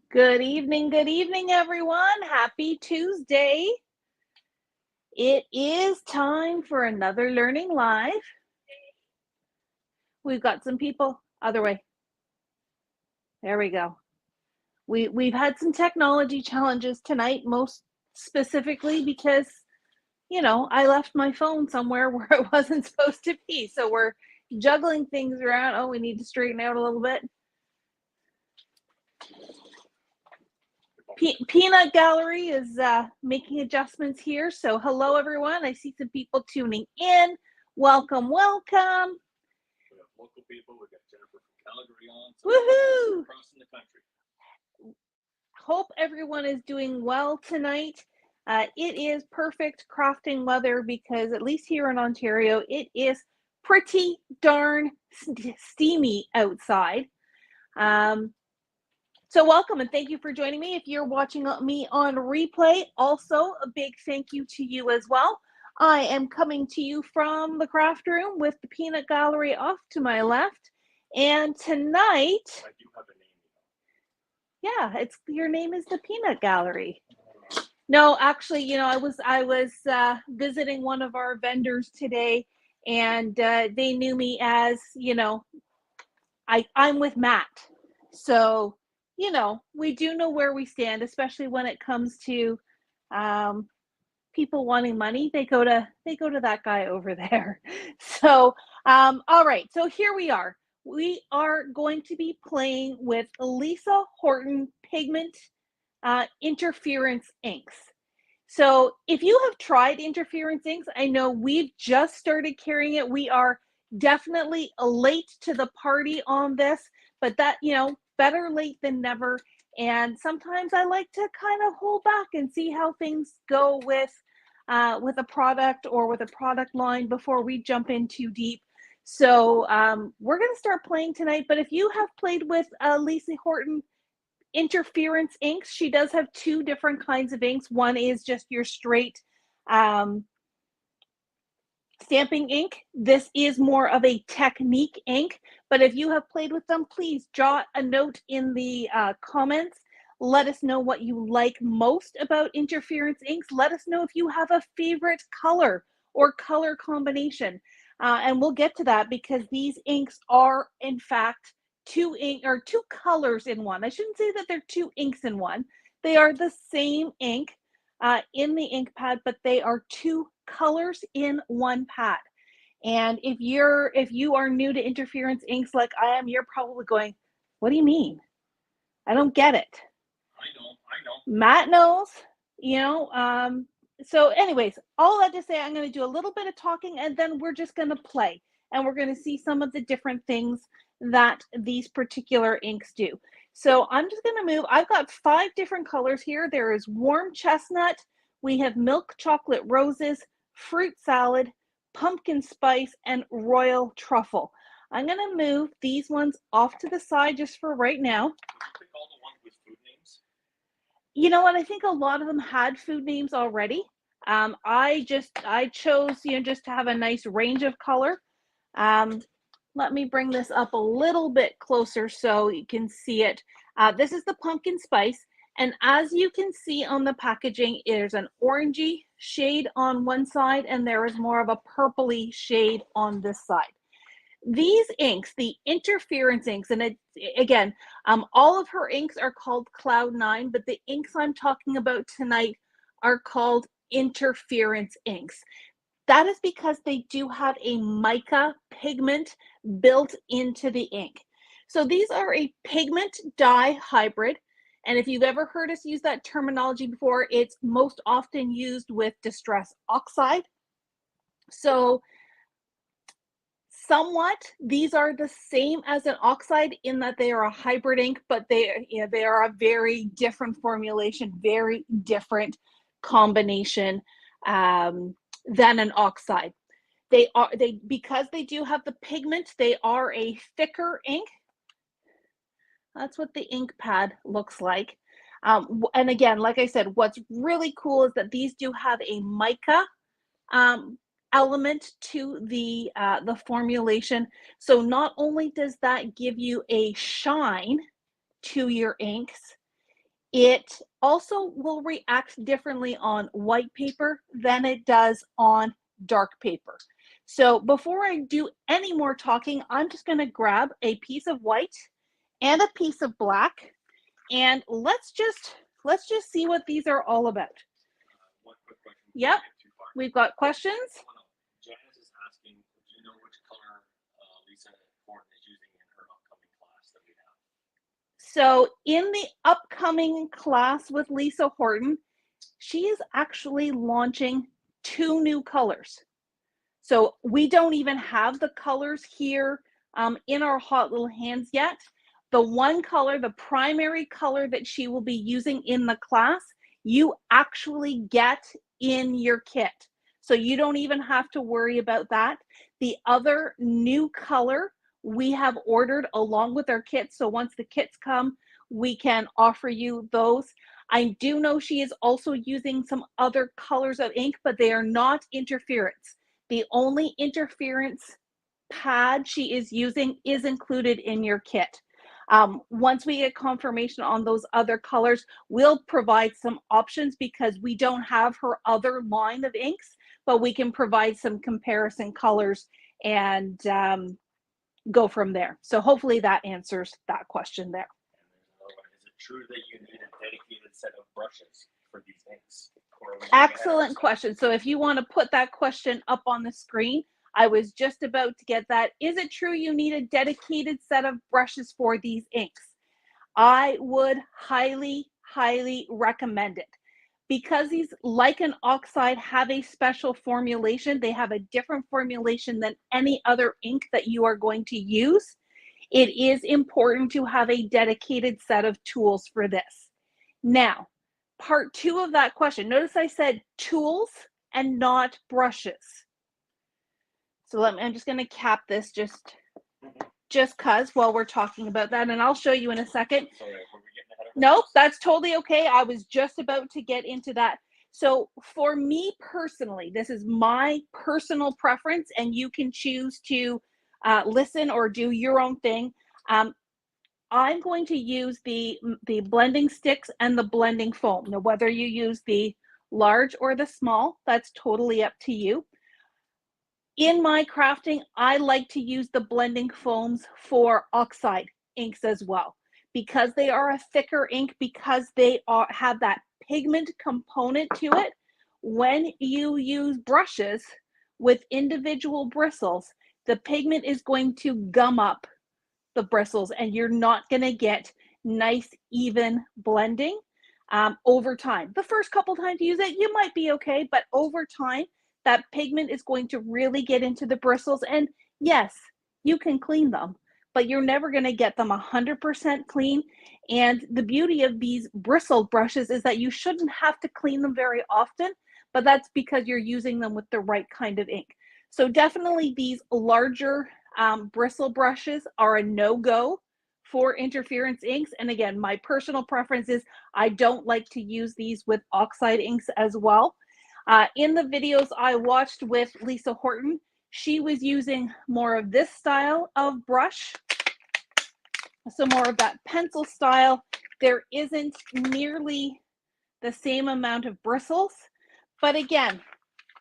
Good evening, everyone. Happy Tuesday. It is time for another Learning Live. We've got some people, other way. There we go. We've had some technology challenges tonight, most specifically because, I left my phone somewhere where it wasn't supposed to be. So we're juggling things around. Oh, we need to straighten out a little bit. Peanut Gallery is making adjustments here. So hello, everyone. I see some people tuning in. Welcome. We have local people. We got Jennifer from Calgary on. So Woohoo! Across in the country. Hope everyone is doing well tonight. It is perfect crafting weather because at least here in Ontario, it is pretty darn steamy outside. So welcome and thank you for joining me. If you're watching me on replay, also a big thank you to you as well. I am coming to you from the craft room with the Peanut Gallery off to my left. And tonight, I do have a name. yeah, your name is the Peanut Gallery. No, actually, I was visiting one of our vendors today, and they knew me as, I'm with Matt. So, we do know where we stand, especially when it comes to people wanting money. They go to that guy over there. So, all right. So here we are. We are going to be playing with Lisa Horton Pigment Interference Inks. So if you have tried Interference Inks, I know we've just started carrying it. We are definitely late to the party on this, but that, better late than never. And sometimes I like to kind of hold back and see how things go with a product or with a product line before we jump in too deep. So we're going to start playing tonight. But if you have played with Lisa Horton Interference Inks, she does have two different kinds of inks. One is just your straight stamping ink. This is more of a technique ink, but if you have played with them, please jot a note in the comments. Let us know what you like most about Interference Inks. Let us know if you have a favorite color or color combination. And we'll get to that because these inks are, in fact, two colors in one. I shouldn't say that they're two inks in one. They are the same ink in the ink pad, but they are two colors in one pad. And if you are new to Interference Inks like I am, you're probably going, what do you mean? I don't get it. I know. Matt knows, so anyways, all that to say, I'm going to do a little bit of talking and then we're just going to play and we're going to see some of the different things that these particular inks do. So I'm just going to move. I've got 5 different colors here. There is warm chestnut. We have milk chocolate roses, fruit salad, pumpkin spice, and royal truffle. I'm going to move these ones off to the side just for right now. Pick all the ones with food names. You know what? I think a lot of them had food names already. I chose, just to have a nice range of color. Let me bring this up a little bit closer so you can see it. This is the pumpkin spice. And as you can see on the packaging, there's an orangey shade on one side and there is more of a purpley shade on this side. These inks, the Interference Inks, and again, all of her inks are called Cloud9, but the inks I'm talking about tonight are called Interference Inks. That is because they do have a mica pigment built into the ink. So these are a pigment dye hybrid. And if you've ever heard us use that terminology before, it's most often used with distress oxide. So somewhat, these are the same as an oxide in that they are a hybrid ink, but they are a very different formulation, very different combination than an oxide. Because they do have the pigment, they are a thicker ink. That's what the ink pad looks like. And again, like I said, what's really cool is that these do have a mica element to the formulation. So not only does that give you a shine to your inks, It also will react differently on white paper than it does on dark paper. So before I do any more talking, I'm just going to grab a piece of white and a piece of black, and let's just see what these are all about. One quick question. Yep, we've got questions. Janice is asking, do you know which color Lisa Horton is using in her upcoming class that we have? So in the upcoming class with Lisa Horton, she is actually launching 2 new colors. So we don't even have the colors here in our hot little hands yet. The one color, the primary color that she will be using in the class, you actually get in your kit. So you don't even have to worry about that. The other new color we have ordered along with our kits. So once the kits come, we can offer you those. I do know she is also using some other colors of ink, but they are not interference. The only interference pad she is using is included in your kit. Once we get confirmation on those other colors, we'll provide some options because we don't have her other line of inks, but we can provide some comparison colors and go from there. So hopefully that answers that question there. And there's another one. Is it true that you need a dedicated set of brushes for these inks? Excellent question. So if you want to put that question up on the screen, I was just about to get that. Is it true you need a dedicated set of brushes for these inks? I would highly, highly recommend it. Because these lichen oxide have a special formulation, they have a different formulation than any other ink that you are going to use. It is important to have a dedicated set of tools for this. Now, part 2 of that question, notice I said tools and not brushes. So I'm just going to cap this just because while we're talking about that, and I'll show you in a second. Sorry, were we getting ahead of Nope, that's totally okay. I was just about to get into that. So for me personally, this is my personal preference, and you can choose to listen or do your own thing. I'm going to use the blending sticks and the blending foam. Now, whether you use the large or the small, that's totally up to you. In my crafting, I like to use the blending foams for oxide inks as well, because they are a thicker ink, because they have that pigment component to it. When you use brushes with individual bristles, the pigment is going to gum up the bristles and you're not going to get nice even blending over time. The first couple times you use it, you might be okay, but over time, that pigment is going to really get into the bristles. And yes, you can clean them, but you're never going to get them 100% clean. And the beauty of these bristled brushes is that you shouldn't have to clean them very often, but that's because you're using them with the right kind of ink. So definitely these larger bristle brushes are a no-go for interference inks. And again, my personal preference is I don't like to use these with oxide inks as well. In the videos I watched with Lisa Horton, she was using more of this style of brush, so more of that pencil style. There isn't nearly the same amount of bristles, but again,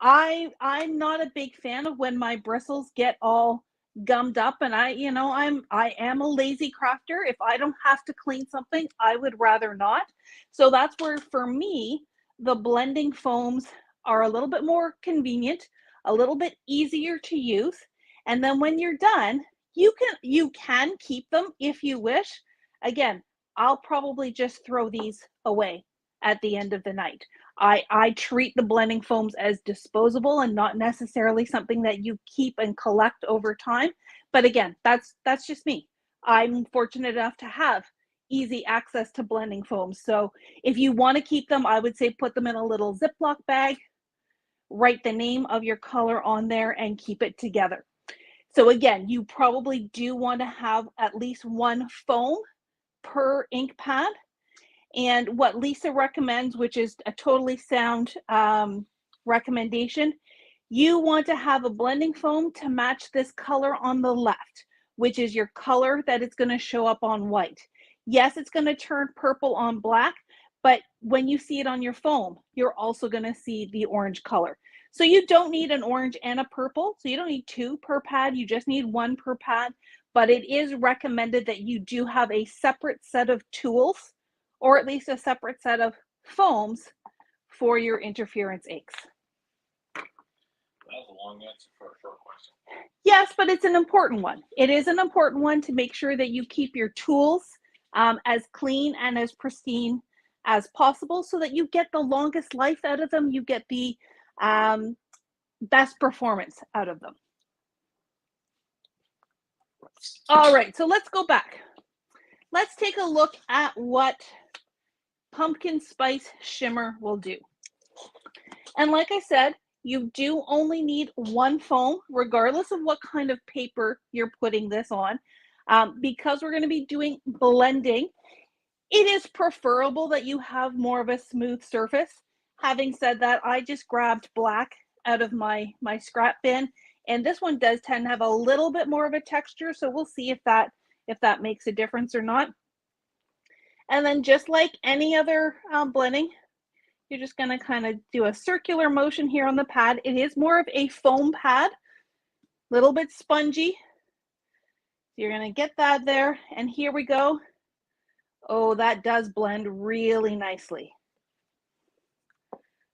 I'm not a big fan of when my bristles get all gummed up, and I am a lazy crafter. If I don't have to clean something, I would rather not. So that's where for me the blending foams are a little bit more convenient, a little bit easier to use, and then when you're done, you can keep them if you wish. Again, I'll probably just throw these away at the end of the night. I treat the blending foams as disposable and not necessarily something that you keep and collect over time. But again, that's just me. I'm fortunate enough to have easy access to blending foams. So if you want to keep them, I would say put them in a little Ziploc bag, write the name of your color on there, and keep it together. So again, you probably do want to have at least one foam per ink pad. And what Lisa recommends, which is a totally sound recommendation, you want to have a blending foam to match this color on the left, which is your color that it's going to show up on white. Yes, it's going to turn purple on black, But when you see it on your foam, you're also going to see the orange color. So you don't need an orange and a purple. So you don't need 2 per pad. You just need 1 per pad. But it is recommended that you do have a separate set of tools, or at least a separate set of foams for your interference inks. That was a long answer for a short question. Yes, but it's an important one. It is an important one to make sure that you keep your tools as clean and as pristine as possible so that you get the longest life out of them. You get the best performance out of them. All right, so let's go back. Let's take a look at what pumpkin spice shimmer will do. And like I said, you do only need 1 foam, regardless of what kind of paper you're putting this on. Because we're going to be doing blending, it is preferable that you have more of a smooth surface. Having said that, I just grabbed black out of my scrap bin, and this one does tend to have a little bit more of a texture, so we'll see if that makes a difference or not. And then just like any other blending, you're just going to kind of do a circular motion here on the pad. It is more of a foam pad, a little bit spongy. You're going to get that there, and here we go. Oh, that does blend really nicely.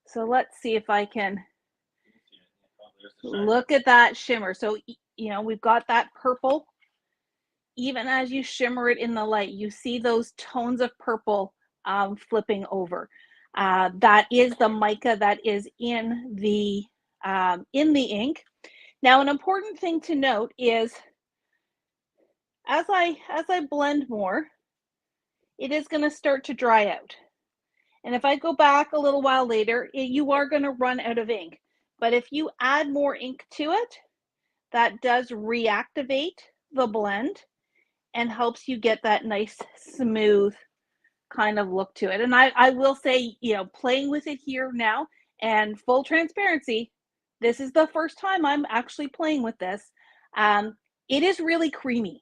So let's see if I can look at that shimmer. So, you know, we've got that purple. Even as you shimmer it in the light, you see those tones of purple flipping over. That is the mica that is in the ink. Now, an important thing to note is as I blend more, it is going to start to dry out. And if I go back a little while later, you are going to run out of ink. But if you add more ink to it, that does reactivate the blend and helps you get that nice smooth kind of look to it. And I will say, you know, playing with it here now, and full transparency, this is the first time I'm actually playing with this. It is really creamy.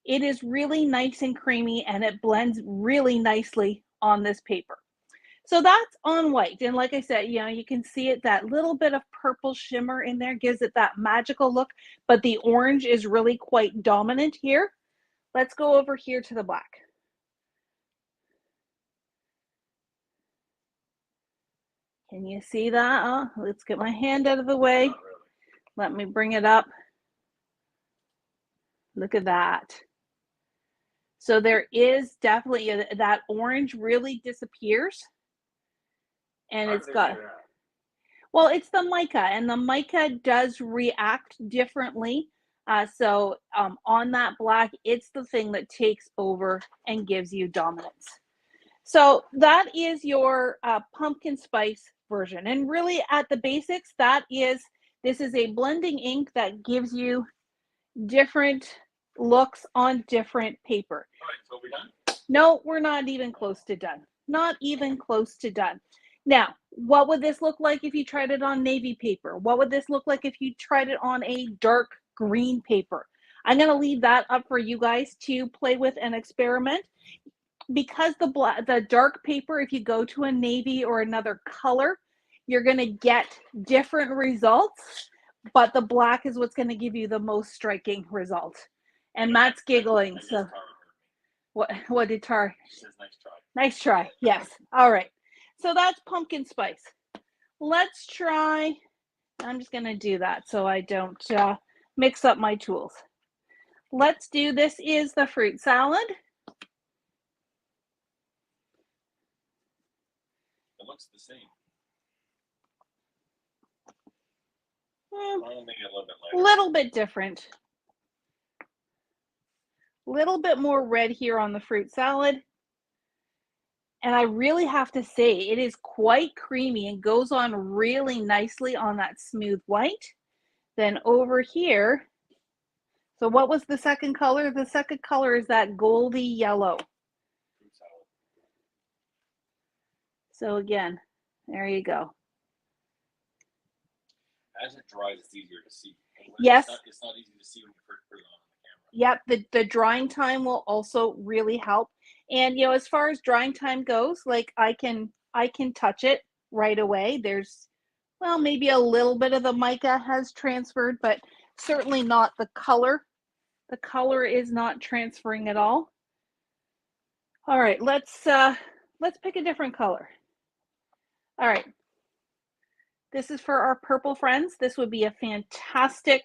It is really nice and creamy, and it blends really nicely on this paper. So that's on white. And like I said, you know, you can see it, that little bit of purple shimmer in there gives it that magical look, but the orange is really quite dominant here. Let's go over here to the black. Can you see that? Let's get my hand out of the way. Let me bring it up. Look at that. So there is definitely that orange really disappears. And it's got, well, it's the mica, and the mica does react differently. So on that black, it's the thing that takes over and gives you dominance. So that is your pumpkin spice version. And really at the basics, this is a blending ink that gives you different looks on different paper. All right, so we're done? No, we're not even close to done. Not even close to done. Now, what would this look like if you tried it on navy paper? What would this look like if you tried it on a dark green paper? I'm going to leave that up for you guys to play with and experiment. Because the dark paper, if you go to a navy or another color, you're going to get different results, but the black is what's going to give you the most striking result. And Matt's giggling. So what did Tar? She says nice try. Nice try. Yes. All right. So that's pumpkin spice. Let's try. I'm just going to do that so I don't mix up my tools. Let's do, this is the fruit salad. It looks the same. I'll make it a little bit lighter. Little bit different. Little bit more red here on the fruit salad. And I really have to say, it is quite creamy and goes on really nicely on that smooth white. Then over here, so what was the second color? The second color is that goldy yellow. So again, there you go. As it dries, it's easier to see. Yes. It's not easy to see when you first put it on the camera. Yep, the drying time will also really help. And you know, as far as drying time goes, like I can touch it right away. There's, well, maybe a little bit of the mica has transferred, but certainly not the color. The color is not transferring at all. All right, let's pick a different color. All right, this is for our purple friends. This would be a fantastic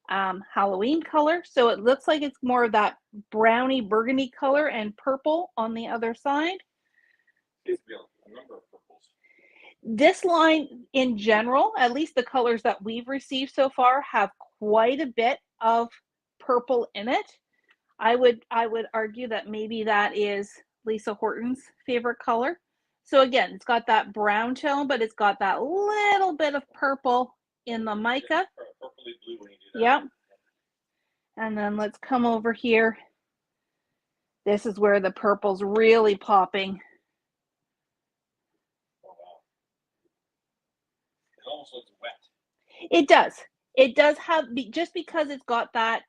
Halloween color. So it looks like it's more of that browny burgundy color and purple on the other side. Seems to be a number of purples. This line in general, at least the colors that we've received so far, have quite a bit of purple in it. I would argue that maybe that is Lisa Horton's favorite color. So again, it's got that brown tone, but it's got that little bit of purple in the mica. Purpley blue when you do that. Yep. And then let's come over here. This is where the purple's really popping. Oh, wow. It almost looks wet. It does. It does have, just because it's got that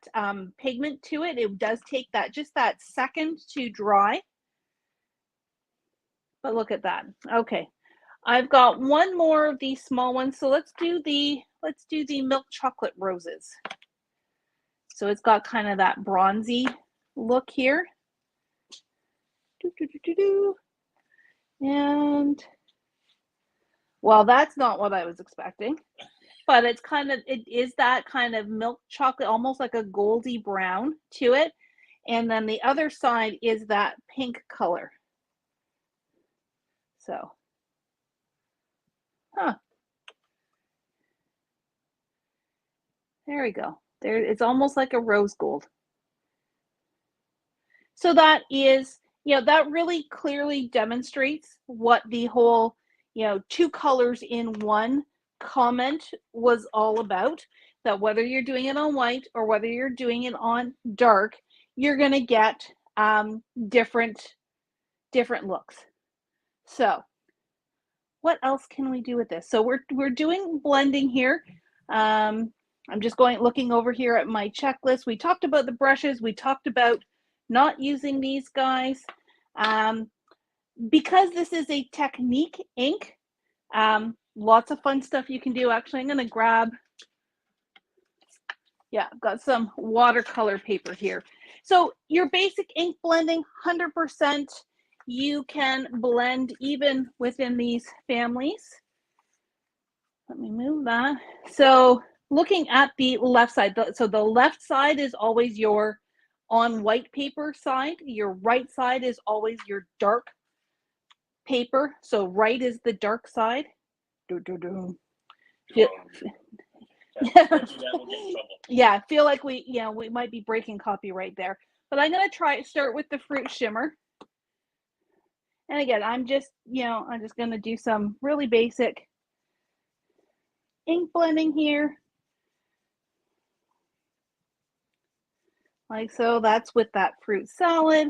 pigment to it, it does take that just that second to dry. But look at that. Okay, I've got one more of these small ones. So let's do the milk chocolate roses. So it's got kind of that bronzy look here. And well, that's not what I was expecting. But it's kind of, it is that kind of milk chocolate, almost like a goldy brown to it. And then the other side is that pink color. So, there we go. There, it's almost like a rose gold. So that is, you know, that really clearly demonstrates what the whole, you know, two colors in one comment was all about. That whether you're doing it on white or whether you're doing it on dark, you're going to get different looks. So what else can we do with this? So we're doing blending here. I'm just looking over here at my checklist. We talked about the brushes. We talked about not using these guys. Because this is a technique ink, lots of fun stuff you can do. Actually, I'm going to grab, yeah, I've got some watercolor paper here. So your basic ink blending, 100%. You can blend even within these families. Let me move that. So looking at the left side, so the left side is always your on white paper side. Your right side is always your dark paper. So right is the dark side. Yeah, feel like we might be breaking copyright there. But I'm going to start with the fruit shimmer. And again, I'm just going to do some really basic ink blending here. Like so, that's with that fruit salad.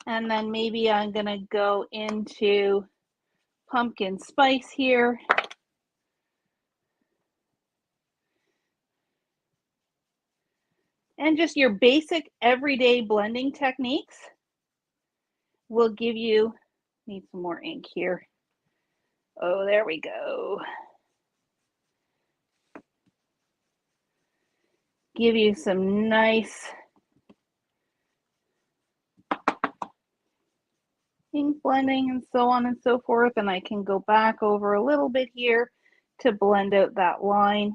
And then maybe I'm going to go into pumpkin spice here. And just your basic everyday blending techniques will give you, need some more ink here. Oh, there we go. Give you some nice ink blending and so on and so forth. And I can go back over a little bit here to blend out that line.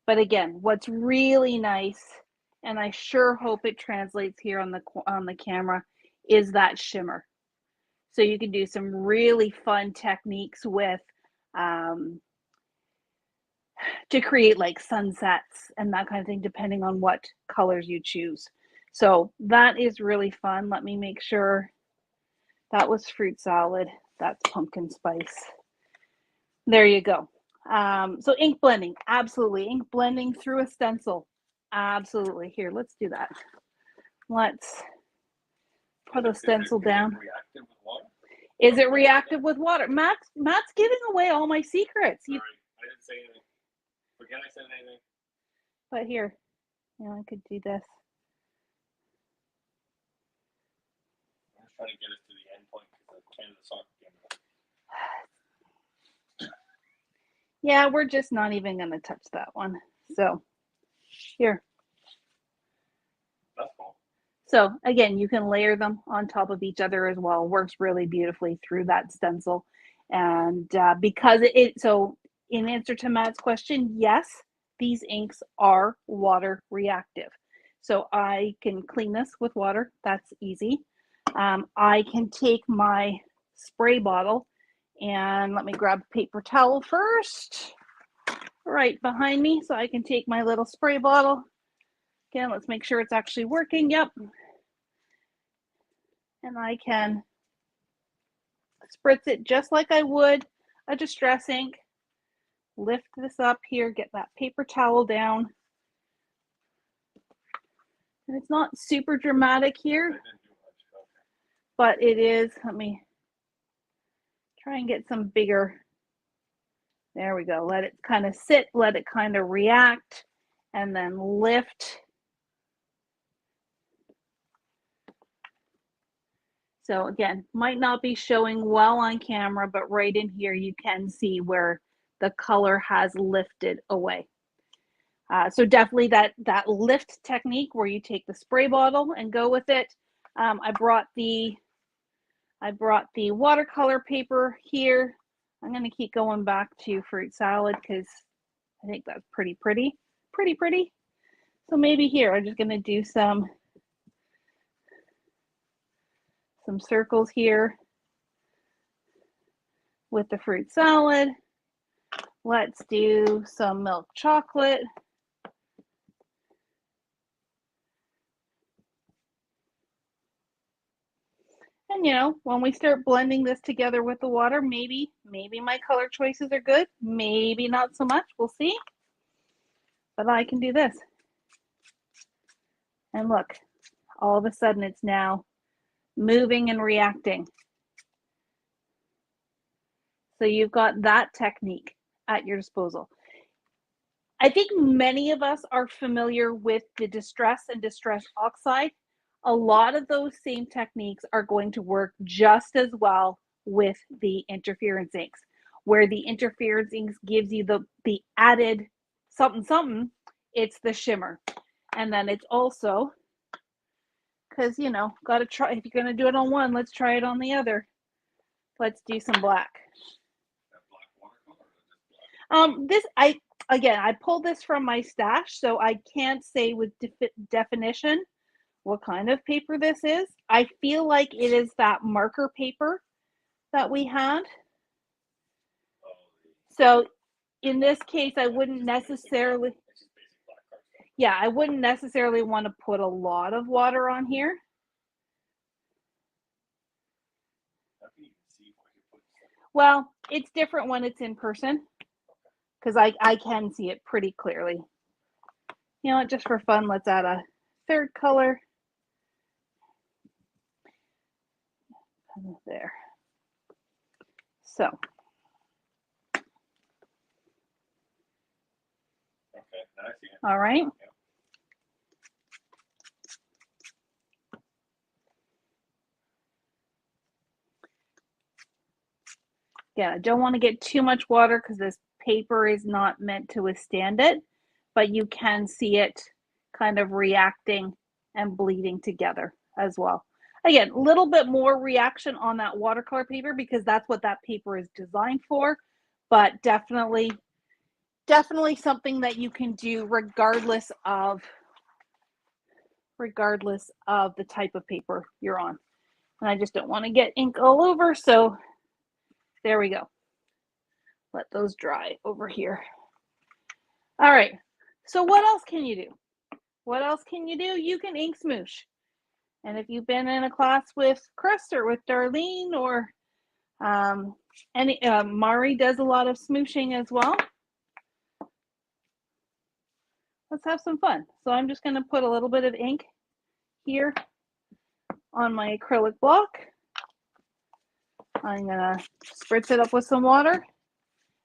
But again, what's really nice, and I sure hope it translates here on the camera, is that shimmer. So you can do some really fun techniques with to create like sunsets and that kind of thing, depending on what colors you choose. So that is really fun. Let me make sure that was fruit salad. That's pumpkin spice. There you go. So ink blending, absolutely. Ink blending through a stencil, absolutely. Here, let's do that. Let's put a stencil down. Is it reactive with water? Matt's giving away all my secrets. Sorry, I didn't say anything. Forget I said anything. But here, I could do this. trying to get us to the end point because of Canada soccer game. Yeah, we're just not even going to touch that one. So here. That's cool. So again, you can layer them on top of each other as well. Works really beautifully through that stencil. And because so in answer to Matt's question, yes, these inks are water reactive. So I can clean this with water. That's easy. I can take my spray bottle and let me grab a paper towel first, right behind me. So I can take my little spray bottle. Again, let's make sure it's actually working. Yep. And I can spritz it just like I would a distress ink. Lift this up here, get that paper towel down. And it's not super dramatic here, but it is. Let me try and get some bigger. There we go. Let it kind of sit, let it kind of react, and then lift. So again, might not be showing well on camera, but right in here you can see where the color has lifted away. So definitely that lift technique where you take the spray bottle and go with it. I brought the watercolor paper here. I'm going to keep going back to fruit salad because I think that's pretty. So maybe here I'm just going to do some circles here with the fruit salad. Let's do some milk chocolate. And you know, when we start blending this together with the water, maybe my color choices are good, maybe not so much, we'll see. But I can do this. And look, all of a sudden it's now moving and reacting. So you've got that technique at your disposal. I think many of us are familiar with the distress and distress oxide. A lot of those same techniques are going to work just as well with the interference inks, where the interference inks gives you the added something, it's the shimmer. And then it's also, because, you know, got to try, if you're going to do it on one, let's try it on the other. Let's do some black. I pulled this from my stash, so I can't say with definition what kind of paper this is. I feel like it is that marker paper that we had. So in this case, I wouldn't necessarily, I wouldn't necessarily want to put a lot of water on here. Well, it's different when it's in person because I can see it pretty clearly. You know what, just for fun, let's add a third color. There. So. Okay, now I see it. All right. Yeah, I don't want to get too much water because this paper is not meant to withstand it, but you can see it kind of reacting and bleeding together as well. Again, a little bit more reaction on that watercolor paper because that's what that paper is designed for, but definitely something that you can do regardless of the type of paper you're on. And I just don't want to get ink all over, so there we go. Let those dry over here. All right, so what else can you do? What else can you do? You can ink smoosh. And if you've been in a class with Chris or with Darlene or Mari does a lot of smooshing as well. Let's have some fun. So I'm just going to put a little bit of ink here on my acrylic block. I'm going to spritz it up with some water.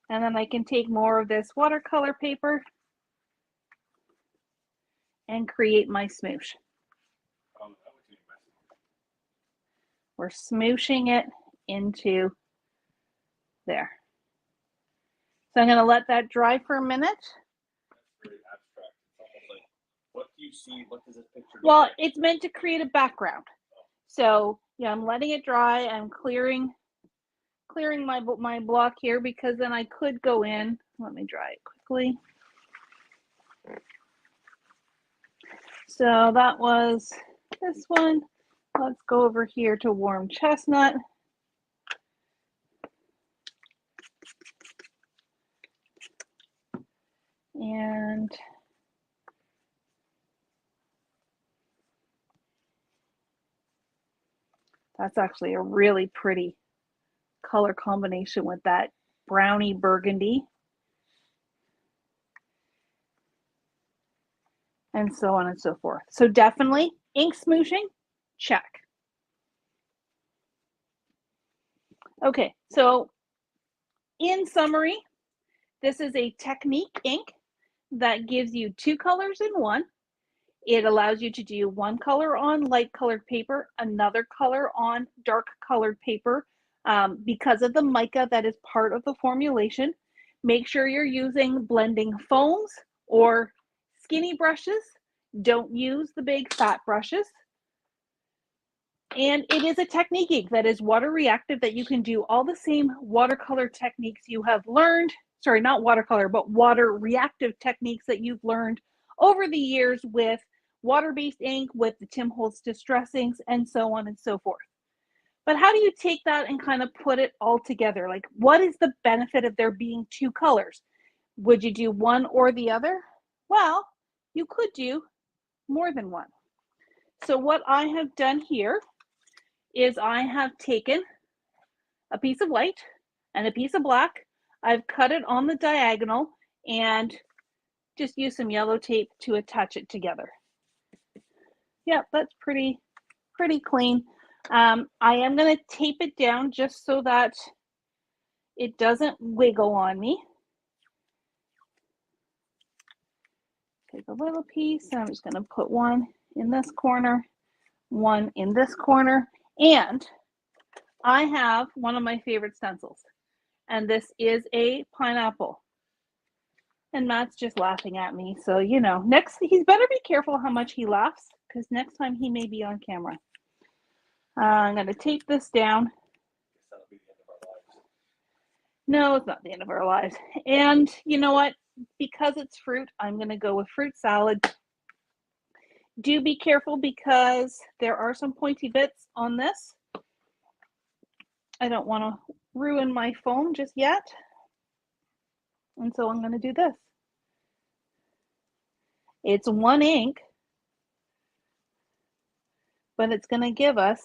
And then I can take more of this watercolor paper and create my smoosh. We're smooshing it into there. So I'm going to let that dry for a minute. That's very abstract. It's almost like, what do you see? What does this picture do? Well, it's meant to create a background. So yeah, I'm letting it dry. I'm clearing my block here, because then I could go in. Let me dry it quickly. So that was this one. Let's go over here to warm chestnut. And that's actually a really pretty color combination with that browny burgundy. And so on and so forth. So definitely ink smooshing, check. Okay, so in summary, this is a technique ink that gives you two colors in one. It allows you to do one color on light colored paper, another color on dark colored paper, because of the mica that is part of the formulation. Make sure you're using blending foams or skinny brushes. Don't use the big fat brushes. And it is a technique ink that is water reactive, that you can do all the same watercolor techniques you have learned. Sorry, not watercolor, but water reactive techniques that you've learned over the years with water-based ink, with the Tim Holtz Distress inks, and so on and so forth. But how do you take that and kind of put it all together? Like, what is the benefit of there being two colors? Would you do one or the other? Well, you could do more than one. So what I have done here is I have taken a piece of white and a piece of black. I've cut it on the diagonal and just use some yellow tape to attach it together. Yep, that's pretty clean. I am going to tape it down just so that it doesn't wiggle on me. Take a little piece, and I'm just going to put one in this corner, one in this corner, and I have one of my favorite stencils, and this is a pineapple. And Matt's just laughing at me, so you know, next he's better be careful how much he laughs, because next time he may be on camera. I'm going to tape this down. No, it's not the end of our lives. And you know what? Because it's fruit, I'm going to go with fruit salad. Do be careful, because there are some pointy bits on this. I don't want to ruin my foam just yet. And so I'm going to do this. It's one ink, but it's going to give us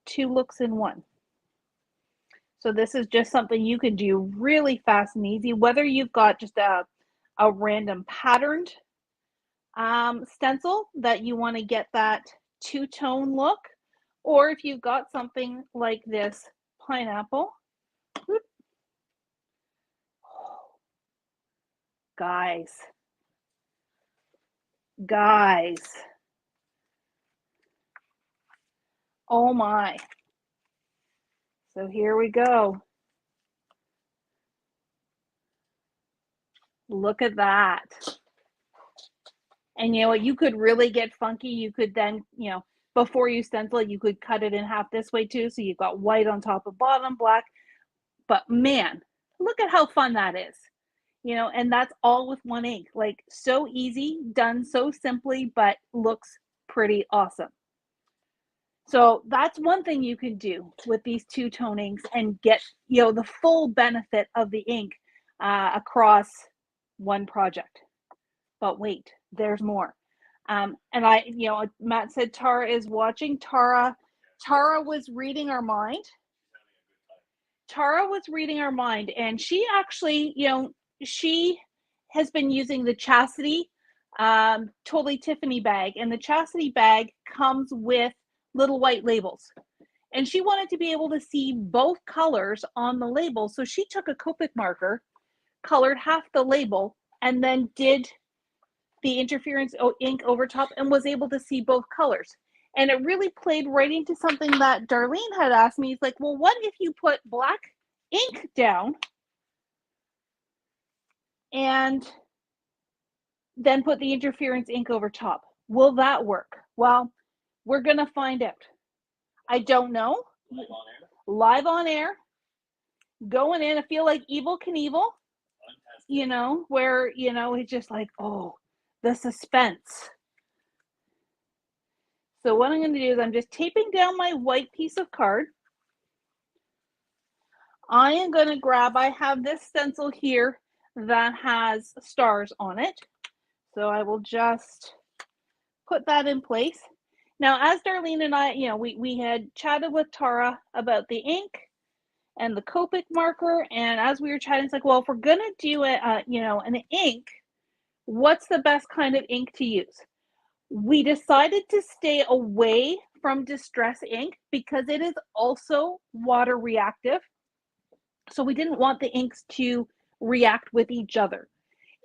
two looks in one. So this is just something you can do really fast and easy, whether you've got just a random patterned stencil that you want to get that two-tone look, or if you've got something like this pineapple. Whoop. Guys, oh my. So here we go. Look at that. And you know what, you could really get funky. You could then, you know, before you stencil it, you could cut it in half this way too. So you've got white on top of bottom, black. But man, look at how fun that is. You know, and that's all with one ink. Like, so easy, done so simply, but looks pretty awesome. So that's one thing you can do with these two-tone inks and get, you know, the full benefit of the ink across one project. But wait, there's more. And I, you know, Matt said Tara is watching. Tara was reading our mind. Tara was reading our mind, and she actually, you know, she has been using the Chastity Totally Tiffany bag, and the Chastity bag comes with little white labels. And she wanted to be able to see both colors on the label, so she took a Copic marker, colored half the label, and then did the interference ink over top and was able to see both colors. And it really played right into something that Darlene had asked me. He's like, well, what if you put black ink down and then put the interference ink over top? Will that work? Well, we're going to find out. I don't know. Live on air. Going in, I feel like Evel Knievel, you know, where, you know, it's just like, oh, the suspense. So what I'm going to do is I'm just taping down my white piece of card. I am going to grab, I have this stencil here that has stars on it. So I will just put that in place. Now, as Darlene and I, you know, we had chatted with Tara about the ink and the Copic marker. And as we were chatting, it's like, well, if we're going to do it, you know, an ink, what's the best kind of ink to use? We decided to stay away from distress ink because it is also water reactive. So we didn't want the inks to react with each other.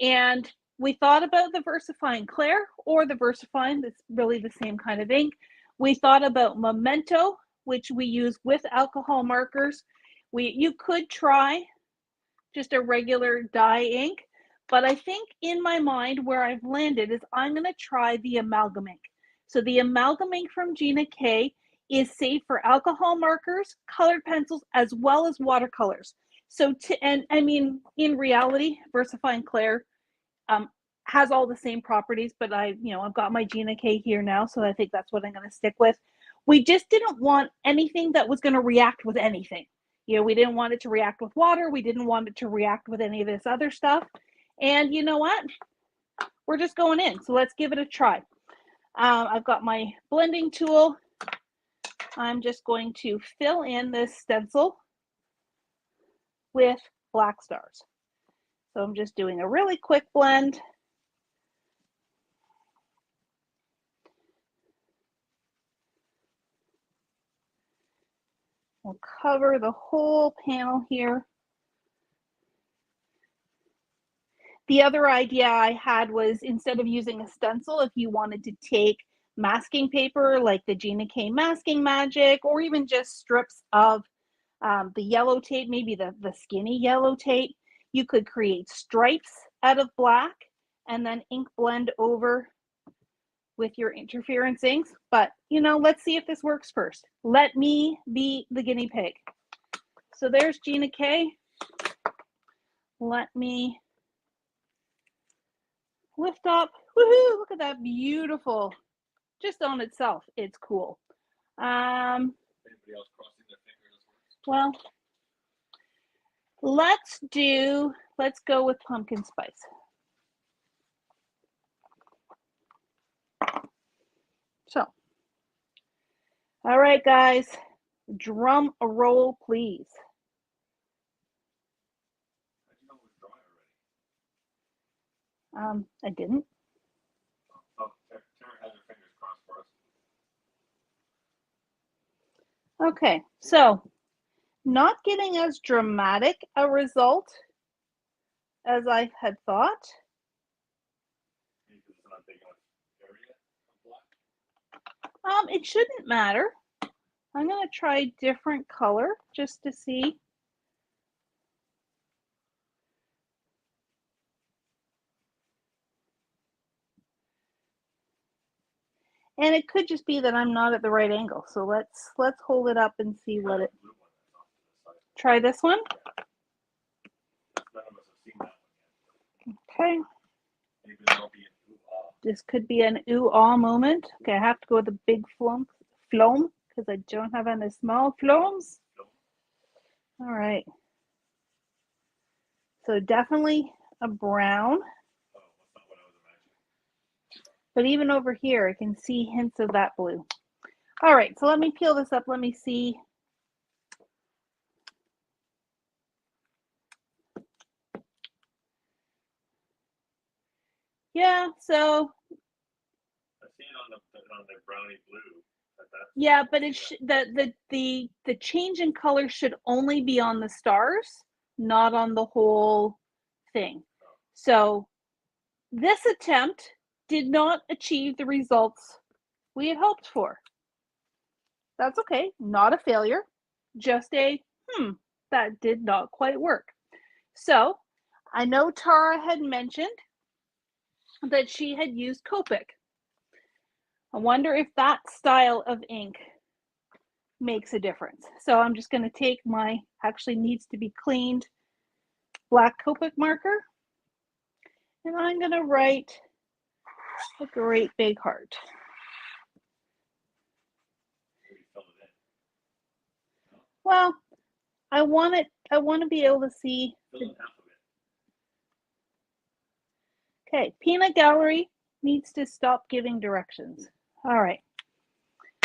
And we thought about the VersaFine Clair or the VersaFine, that's really the same kind of ink. We thought about Memento, which we use with alcohol markers. You could try just a regular dye ink, but I think in my mind where I've landed is I'm going to try the amalgam ink. So the amalgam ink from Gina K is safe for alcohol markers, colored pencils, as well as watercolors. So and I mean, in reality, VersaFine Clair has all the same properties, but I've got my Gina K here now, so I think that's what I'm going to stick with. We just didn't want anything that was going to react with anything. You know, we didn't want it to react with water. We didn't want it to react with any of this other stuff. And you know what? We're just going in. So let's give it a try. I've got my blending tool. I'm just going to fill in this stencil with black stars. So I'm just doing a really quick blend. We'll cover the whole panel here. The other idea I had was, instead of using a stencil, if you wanted to take masking paper like the Gina K Masking Magic, or even just strips of the yellow tape, maybe the skinny yellow tape, you could create stripes out of black and then ink blend over with your interference inks. But, you know, let's see if this works first. Let me be the guinea pig. So there's Gina K. Let me lift up. Woohoo! Look at that, beautiful. Just on itself, it's cool. Anybody else crossing their fingers? Well, let's go with pumpkin spice. So, all right, guys, drum a roll, please. I didn't. Oh, Tara has her fingers crossed for us. Okay, so not getting as dramatic a result as I had thought. Because it's not big enough area. It shouldn't matter. I'm going to try a different color just to see. And it could just be that I'm not at the right angle. So let's hold it up and see what it. Try this one. Okay. This could be an ooh-ah moment. Okay, I have to go with the big flom because I don't have any small floms. All right. So definitely a brown. But even over here, I can see hints of that blue. All right, so let me peel this up. Let me see. Yeah, so. I see it on the brownie blue. Yeah, but the change in color should only be on the stars, not on the whole thing. So this attempt did not achieve the results we had hoped for. That's okay. Not a failure. Just a, that did not quite work. So I know Tara had mentioned that she had used Copic. I wonder if that style of ink makes a difference. So I'm just going to take my, actually needs to be cleaned, black Copic marker, and I'm going to write a great big heart. Well, I want to be able to see. Okay, Peanut Gallery needs to stop giving directions. All right.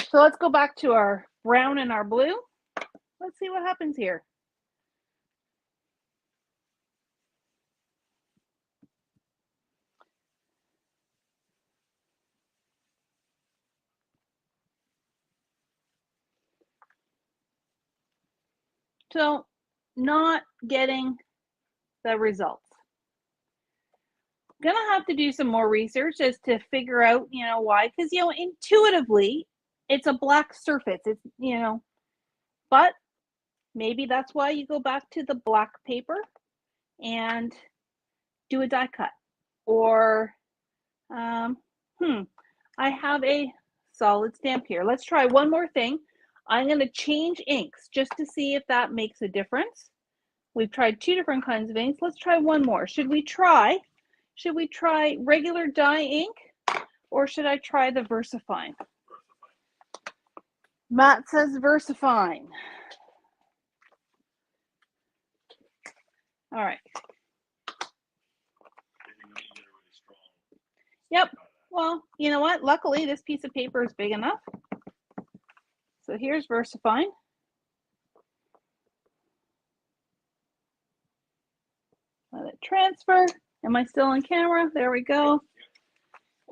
So let's go back to our brown and our blue. Let's see what happens here. So not getting the results. Gonna have to do some more research as to figure out, why, because, intuitively it's a black surface. It's, but maybe that's why you go back to the black paper and do a die cut. Or, I have a solid stamp here. Let's try one more thing. I'm going to change inks just to see if that makes a difference. We've tried 2 different kinds of inks. Let's try one more. Should we try regular dye ink, or should I try the VersaFine? Matt says VersaFine. All right. Yep. Well, you know what? Luckily, this piece of paper is big enough. So here's VersaFine. Let it transfer. Am I still on camera? There we go.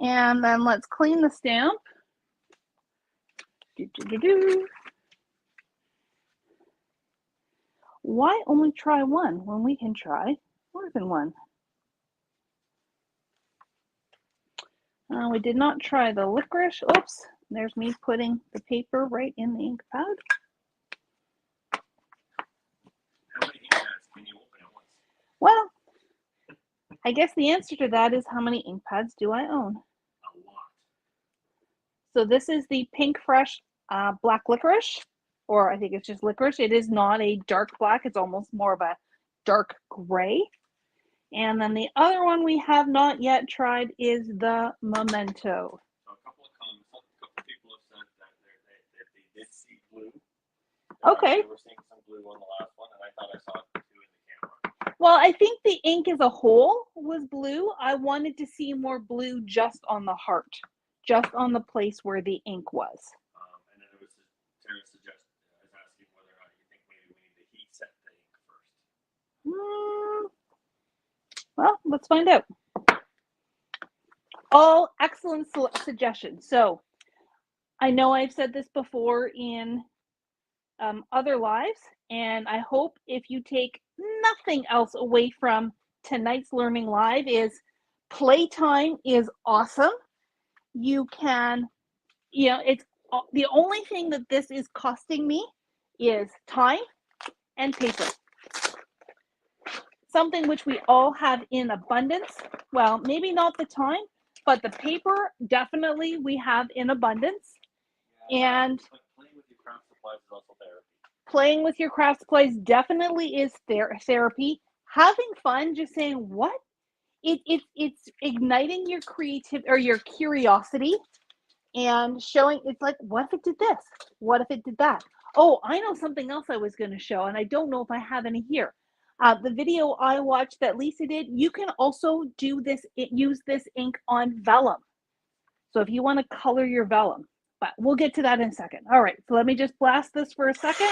And then let's clean the stamp. Why only try one when we can try more than one? We did not try the licorice. Oops, there's me putting the paper right in the ink pad. How many ink pads can you open at once? Well, I guess the answer to that is how many ink pads do I own? A lot. So this is the Pink Fresh Black Licorice, or I think it's just licorice. It is not a dark black. It's almost more of a dark gray. And then the other one we have not yet tried is the Memento. So a couple of comments. A couple of people have said that they did see blue. Okay. They were seeing some blue on the last one, and I thought I saw it too in the camera. Well, I think the ink as a whole was blue. I wanted to see more blue just on the heart, just on the place where the ink was. And then it was Tara suggested, I was asking whether or not you think maybe we need to heat set the ink first. Well, let's find out. All excellent suggestions. So I know I've said this before in other lives, and I hope if you take nothing else away from tonight's learning live is playtime is awesome. You can, it's the only thing that this is costing me is time and paper. Something which we all have in abundance. Well, maybe not the time, but the paper definitely we have in abundance. Yeah, and playing with your craft supplies is also therapy. Playing with your craft supplies definitely is therapy. Having fun, just saying what? It's igniting your creativity or your curiosity and showing. It's like, what if it did this? What if it did that? Oh, I know something else I was going to show, and I don't know if I have any here. The video I watched that Lisa did, you can also do this, use this ink on vellum. So if you want to color your vellum, but we'll get to that in a second. All right, so let me just blast this for a second.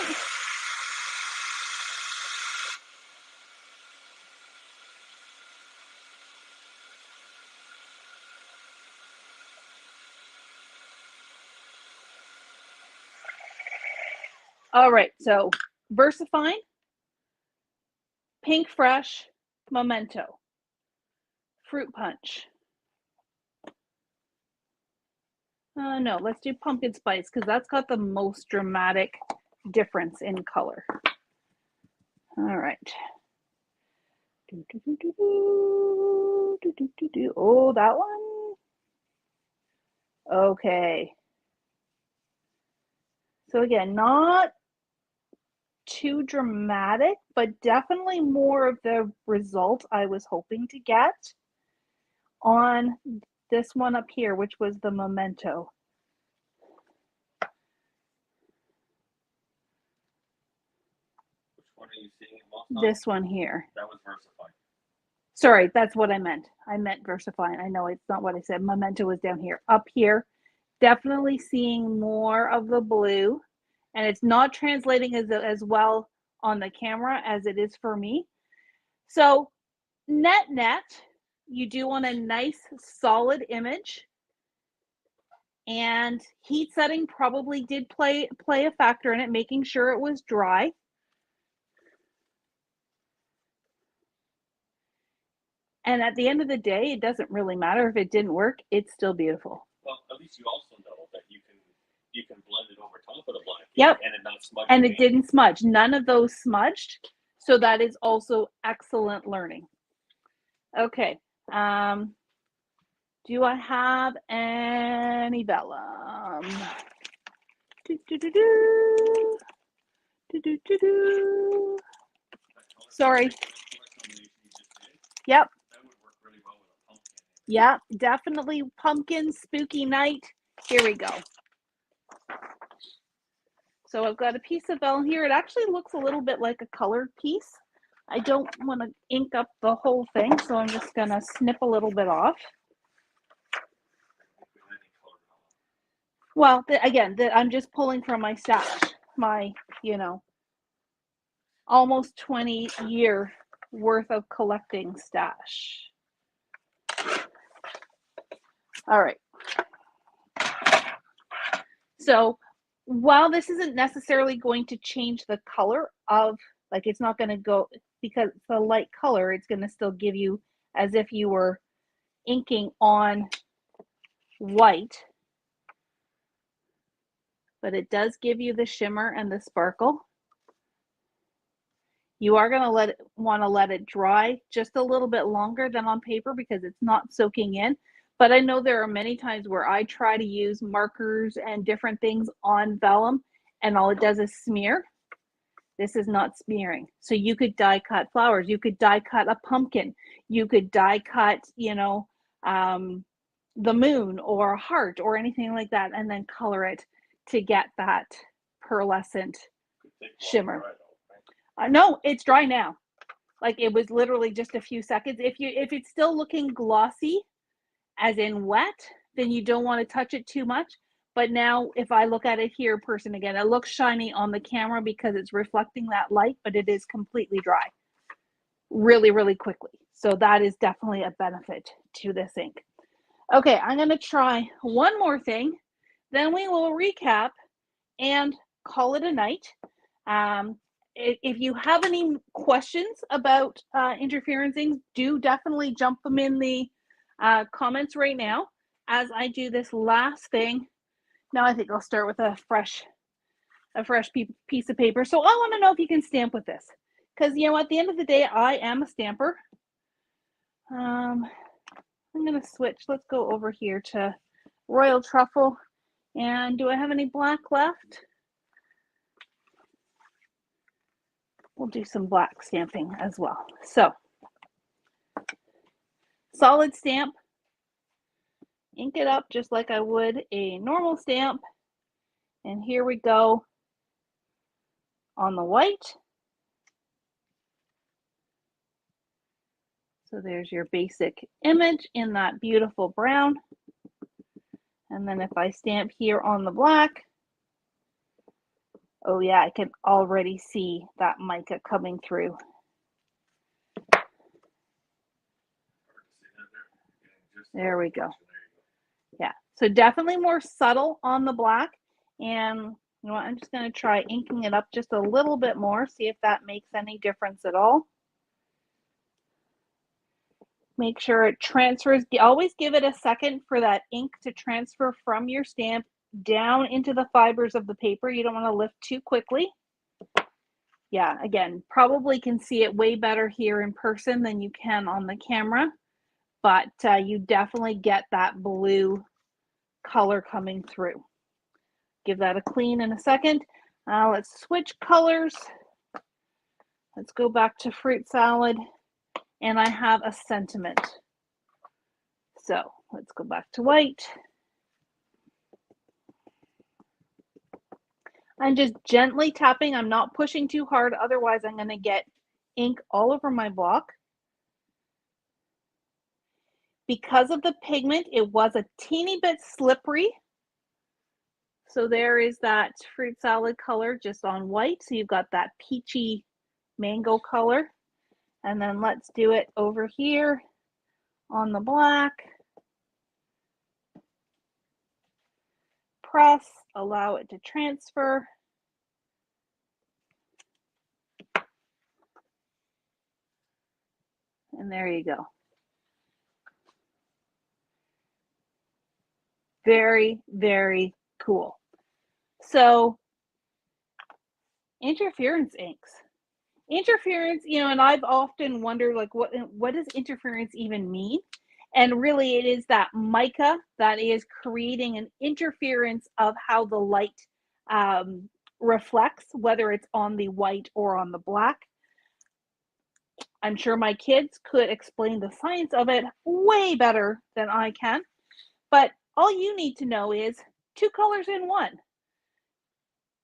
All right, so VersaFine, Pink Fresh, Memento, Fruit Punch. No, let's do pumpkin spice because that's got the most dramatic difference in color. All right. Oh, that one. Okay. So again, not too dramatic, but definitely more of the result I was hoping to get on this one up here, which was the memento. Which one are you seeing most on? This one here. That was VersaFine. Sorry, that's what I meant. I meant VersaFine. I know it's not what I said. Memento was down here. Up here, definitely seeing more of the blue, and it's not translating as well on the camera as it is for me. So net, you do want a nice solid image, and heat setting probably did play a factor in it, making sure it was dry. And at the end of the day, it doesn't really matter if it didn't work, it's still beautiful. Well, at least you also know that you can blend it over top of the black. Yep. And it not smudge. And it didn't smudge. None of those smudged. So that is also excellent learning. Okay. Do I have any vellum? Sorry. Yep. That would work really well with a pumpkin. Yeah, definitely pumpkin, spooky night. Here we go. So I've got a piece of vellum here. It actually looks a little bit like a colored piece. I don't want to ink up the whole thing, so I'm just going to snip a little bit off. Well, again, I'm just pulling from my stash, my, almost 20-year worth of collecting stash. All right. So while this isn't necessarily going to change the color of, like, it's not going to go, because it's a light color, it's going to still give you as if you were inking on white, but it does give you the shimmer and the sparkle. You are going to want to let it dry just a little bit longer than on paper because it's not soaking in. But I know there are many times where I try to use markers and different things on vellum and all it does is smear. This is not smearing. So you could die cut flowers. You could die cut a pumpkin. You could die cut, the moon or a heart or anything like that, and then color it to get that pearlescent shimmer. No, it's dry now. Like, it was literally just a few seconds. If it's still looking glossy, as in wet, then you don't want to touch it too much. But now if I look at it here in person again, it looks shiny on the camera because it's reflecting that light, but it is completely dry really, really quickly. So that is definitely a benefit to this ink. Okay, I'm going to try one more thing, then we will recap and call it a night. If you have any questions about interference inks, do definitely jump them in the comments right now as I do this last thing. Now I think I'll start with a fresh piece of paper. So I want to know if you can stamp with this, because at the end of the day, I am a stamper. I'm going to switch. Let's go over here to Royal Truffle. And do I have any black left? We'll do some black stamping as well. So, solid stamp. Ink it up just like I would a normal stamp. And here we go on the white. So there's your basic image in that beautiful brown. And then if I stamp here on the black, oh yeah, I can already see that mica coming through. There we go. Yeah, so definitely more subtle on the black. And you know what, I'm just going to try inking it up just a little bit more, see if that makes any difference at all. Make sure it transfers. Always give it a second for that ink to transfer from your stamp down into the fibers of the paper. You don't want to lift too quickly. Yeah, again, probably can see it way better here in person than you can on the camera, but you definitely get that blue color coming through. Give that a clean in a second. Let's switch colors. Let's go back to fruit salad, and I have a sentiment. So let's go back to white. I'm just gently tapping. I'm not pushing too hard, otherwise I'm going to get ink all over my block. Because of the pigment, it was a teeny bit slippery. So there is that fruit salad color just on white. So you've got that peachy mango color. And then let's do it over here on the black. Press, allow it to transfer. And there you go. Very, very cool. So interference inks. Interference, you know, and I've often wondered, like, what does interference even mean? And really it is that mica that is creating an interference of how the light reflects, whether it's on the white or on the black. I'm sure my kids could explain the science of it way better than I can, but all you need to know is 2 colors in one.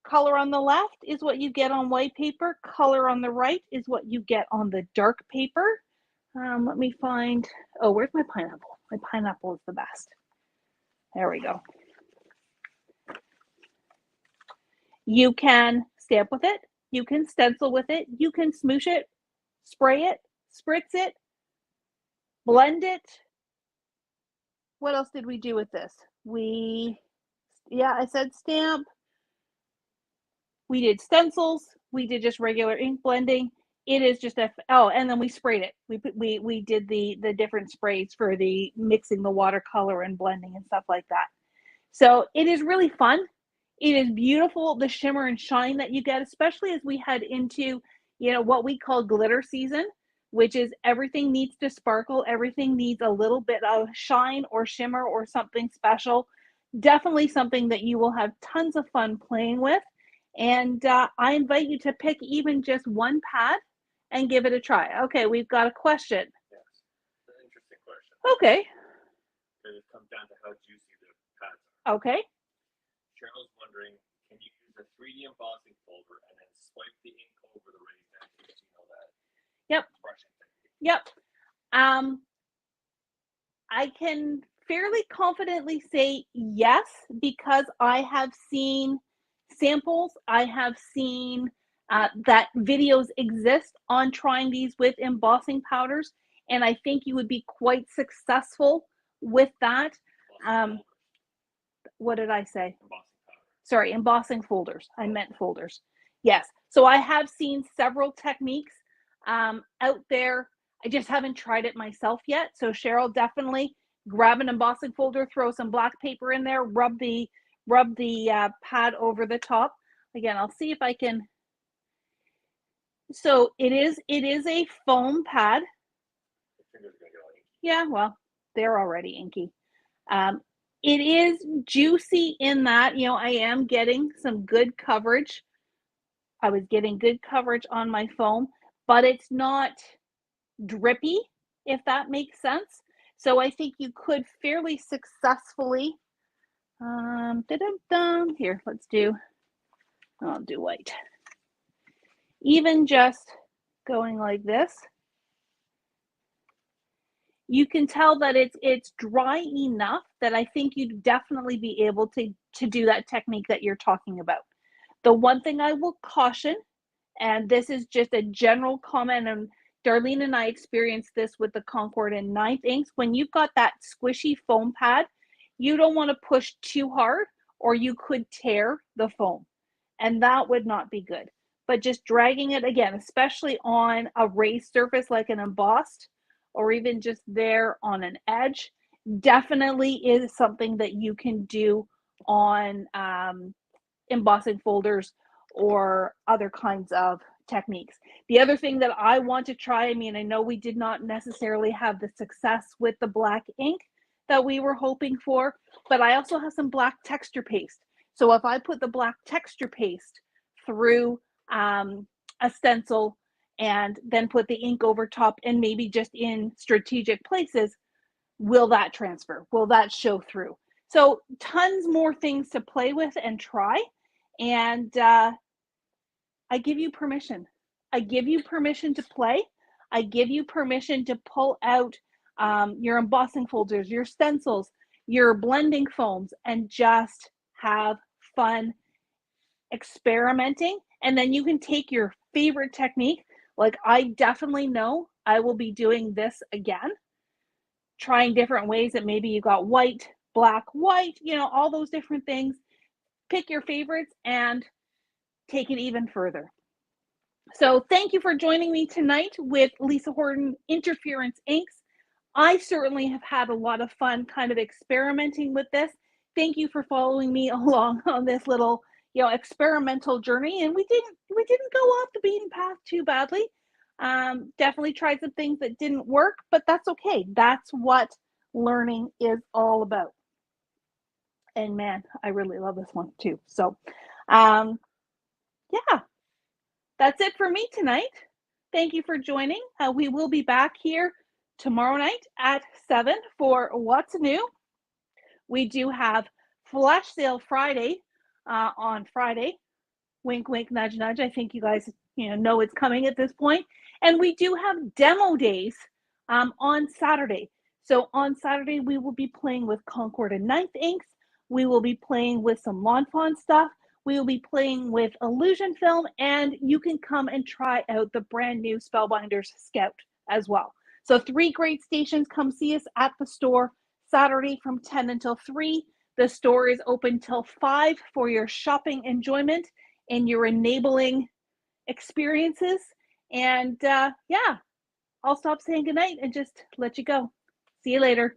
Color on the left is what you get on white paper. Color on the right is what you get on the dark paper. Let me find, oh, where's my pineapple? My pineapple is the best. There we go. You can stamp with it. You can stencil with it. You can smoosh it, spray it, spritz it, blend it. What else did we do with this? I said stamp. We did stencils. We did just regular ink blending. It is just and then we sprayed it. We did the different sprays for the mixing the watercolor and blending and stuff like that. So it is really fun. It is beautiful, the shimmer and shine that you get, especially as we head into, you know, what we call glitter season, which is everything needs to sparkle. Everything needs a little bit of shine or shimmer or something special. Definitely something that you will have tons of fun playing with. And I invite you to pick even just one pad and give it a try. Okay, we've got a question. Yes, an interesting question. Okay. It comes down to how juicy the pads are. Okay. Cheryl's wondering, can you use a 3D embossing folder and then swipe the ink over the raised edges? You know that. Yep. Yep. I can fairly confidently say yes, because I have seen samples. I have seen that videos exist on trying these with embossing powders, and I think you would be quite successful with that. What did I say? Sorry, embossing folders. I meant folders. Yes. So I have seen several techniques out there. I just haven't tried it myself yet. So Cheryl, definitely grab an embossing folder, throw some black paper in there, rub the pad over the top. Again, I'll see if I can. So it is a foam pad. Yeah, well, they're already inky. It is juicy in that, you know, I am getting some good coverage. I was getting good coverage on my foam, but it's not drippy, if that makes sense. So I think you could fairly successfully, here, I'll do white. Even just going like this, you can tell that it's dry enough that I think you'd definitely be able to do that technique that you're talking about. The one thing I will caution, and this is just a general comment, and Darlene and I experienced this with the Concord and 9th inks, when you've got that squishy foam pad, you don't want to push too hard or you could tear the foam, and that would not be good. But just dragging it, again, especially on a raised surface like an embossed or even just there on an edge, definitely is something that you can do on embossing folders or other kinds of techniques. The other thing that I want to try, I mean, I know we did not necessarily have the success with the black ink that we were hoping for, but I also have some black texture paste. So if I put the black texture paste through a stencil and then put the ink over top and maybe just in strategic places, will that transfer? Will that show through? So tons more things to play with and try. And I give you permission. I give you permission to play. I give you permission to pull out your embossing folders, your stencils, your blending foams, and just have fun experimenting. And then you can take your favorite technique. Like, I definitely know I will be doing this again, trying different ways that maybe you got white, black, white, you know, all those different things. Pick your favorites and take it even further. So thank you for joining me tonight with Lisa Horton Interference Inks. I certainly have had a lot of fun kind of experimenting with this. Thank you for following me along on this little, you know, experimental journey. And we didn't go off the beaten path too badly. Definitely tried some things that didn't work, but that's okay. That's what learning is all about. And man, I really love this one too. So, yeah, that's it for me tonight. Thank you for joining. We will be back here tomorrow night at 7 for What's New. We do have Flash Sale Friday on Friday. Wink, wink, nudge, nudge. I think you guys know it's coming at this point. And we do have demo days on Saturday. So on Saturday, we will be playing with Concord and Ninth inks. We will be playing with some Lawn Fawn stuff. We will be playing with Illusion Film, and you can come and try out the brand new Spellbinders Scout as well. So 3 great stations. Come see us at the store Saturday from 10 until 3. The store is open till 5 for your shopping enjoyment and your enabling experiences. And yeah, I'll stop saying goodnight and just let you go. See you later.